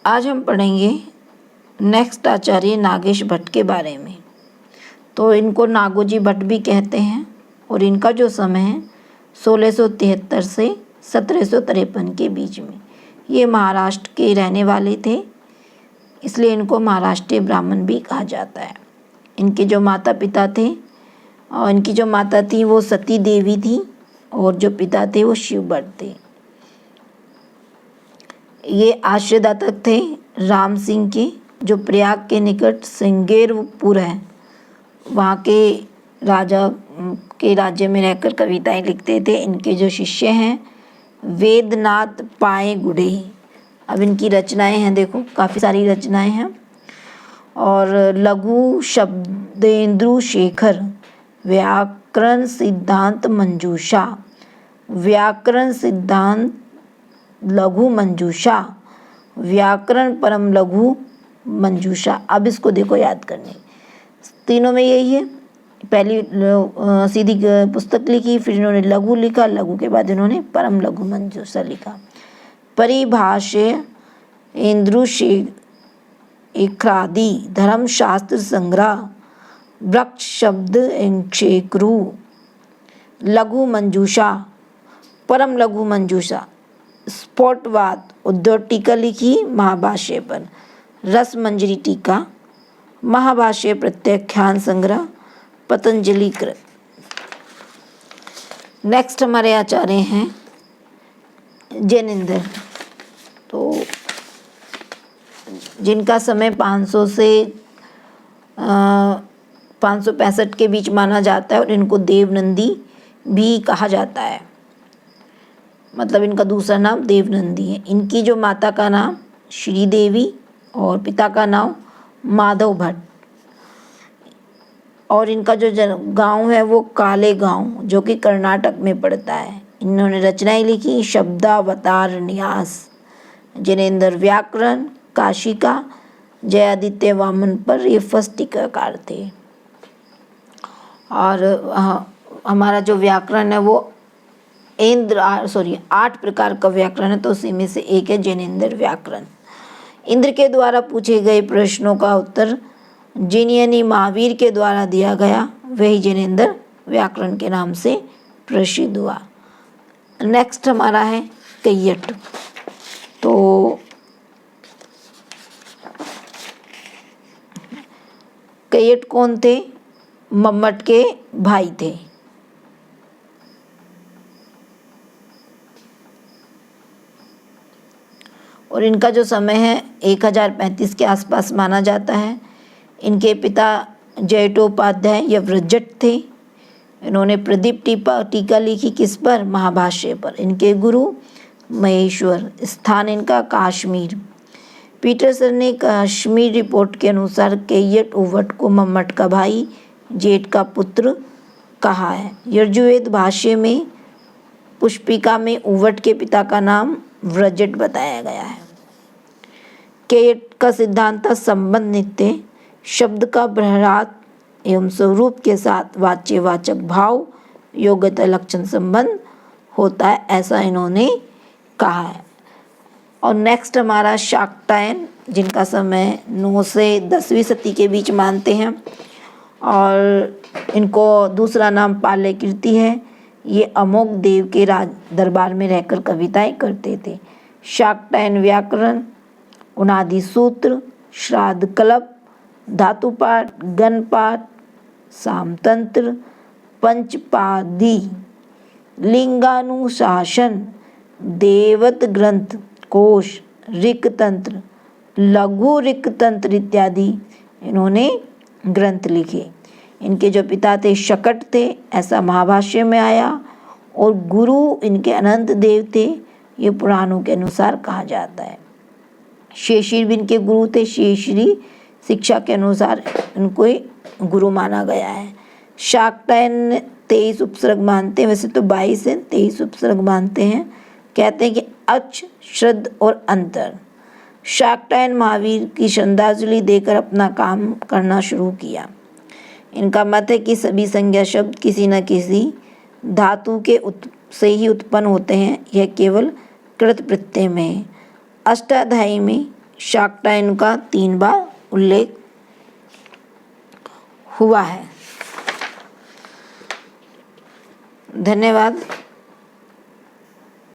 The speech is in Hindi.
आज हम पढ़ेंगे नेक्स्ट आचार्य नागेश भट्ट के बारे में। तो इनको नागोजी भट्ट भी कहते हैं और इनका जो समय है 1673 से 1753 के बीच में। ये महाराष्ट्र के रहने वाले थे, इसलिए इनको महाराष्ट्रीय ब्राह्मण भी कहा जाता है। इनके जो माता पिता थे और इनकी जो माता थी वो सती देवी थी और जो पिता थे वो शिव भट्ट थे। ये आश्रयदातक थे राम सिंह के, जो प्रयाग के निकट श्रृंगेरपुर है, वहाँ के राजा के राज्य में रहकर कविताएं लिखते थे। इनके जो शिष्य हैं वेदनाथ पाए गुडे। अब इनकी रचनाएं हैं, देखो काफ़ी सारी रचनाएं हैं। और लघु शब्देंद्रु शेखर, व्याकरण सिद्धांत मंजूषा, व्याकरण सिद्धांत लघु मंजूषा, व्याकरण परम लघु मंजूषा। अब इसको देखो याद करनी, तीनों में यही है। पहली सीधी पुस्तक लिखी, फिर इन्होंने लघु लिखा, लघु के बाद इन्होंने परम लघु मंजूषा लिखा। परिभाष्य इंद्रुशेखरादि, धर्मशास्त्र संग्रह, वृक्ष शब्द शेखरु, लघु मंजूषा, परम लघु मंजूषा, स्फोटवाद, उद्धव टीका लिखी महाभाष्य पर, रस मंजरी टीका, महाभाष्य प्रत्याख्यान संग्रह, पतंजलि कृत। नेक्स्ट हमारे आचार्य हैं जैनेन्द्र, तो जिनका समय 500 से 565 के बीच माना जाता है और इनको देवनंदी भी कहा जाता है, मतलब इनका दूसरा नाम देवनंदी है। इनकी जो माता का नाम श्रीदेवी और पिता का नाम माधव भट्ट, और इनका जो गांव है वो काले गांव, जो कि कर्नाटक में पड़ता है। इन्होंने रचनाएं लिखी शब्दावतार न्यास, जैनेन्द्र व्याकरण, काशिका, जयादित्य वामन पर ये फर्स्ट टीकाकार थे। और हमारा जो व्याकरण है वो 8 प्रकार का व्याकरण है, तो उसी में से एक है जैनेन्द्र व्याकरण। इंद्र के द्वारा पूछे गए प्रश्नों का उत्तर जिन यानी महावीर के द्वारा दिया गया, वही जैनेन्द्र व्याकरण के नाम से प्रसिद्ध हुआ। नेक्स्ट हमारा है कैयट। तो कैयट कौन थे? मम्मट के भाई थे। और इनका जो समय है 1035 के आसपास माना जाता है। इनके पिता जयटोपाध्याय या व्रजट थे। इन्होंने प्रदीप टीका लिखी किस पर? महाभाष्य पर। इनके गुरु महेश्वर, स्थान इनका काश्मीर। पीटरसन ने कश्मीर रिपोर्ट के अनुसार कैयट उवट को मम्मट का भाई, जेठ का पुत्र कहा है। यजुर्वेद भाष्य में पुष्पिका में उवट के पिता का नाम व्रजट बताया गया है। कैयट का सिद्धांत था संबंध नित्य, शब्द का बृहरात एवं स्वरूप के साथ वाच्यवाचक भाव योग्यता लक्षण संबंध होता है, ऐसा इन्होंने कहा है। और नेक्स्ट हमारा शाक्टायन, जिनका समय 9 से 10वीं सदी के बीच मानते हैं, और इनको दूसरा नाम पाल्य कीर्ति है। ये अमोघ देव के दरबार में रहकर कविताएं करते थे। शाक्टायन व्याकरण, उनादि सूत्र, श्राद्ध कल्प, धातुपाठ, गणपाठ, सामतंत्र, पंचपादी, लिंगानुशासन, देवत ग्रंथ, कोश, ऋक्तंत्र, लघु ऋक्तंत्र इत्यादि इन्होंने ग्रंथ लिखे। इनके जो पिता थे शकट थे, ऐसा महाभाष्य में आया, और गुरु इनके अनंत देव थे, ये पुराणों के अनुसार कहा जाता है। शेषरी भी इनके गुरु थे। शेषरी शिक्षा के अनुसार इनको गुरु माना गया है। शाक्टायन 23 उपसर्ग मानते हैं, वैसे तो 22 हैं, 23 उपसर्ग मानते हैं। कहते हैं कि अच, श्रद्ध और अंतर। शाक्टायन महावीर की श्रद्धांजलि देकर अपना काम करना शुरू किया। इनका मत है कि सभी संज्ञा शब्द किसी न किसी धातु के से ही उत्पन्न होते हैं, यह केवल कृत प्रत्यय में है। अष्टाध्यायी में शार्क टैंक का 3 बार उल्लेख हुआ है। धन्यवाद।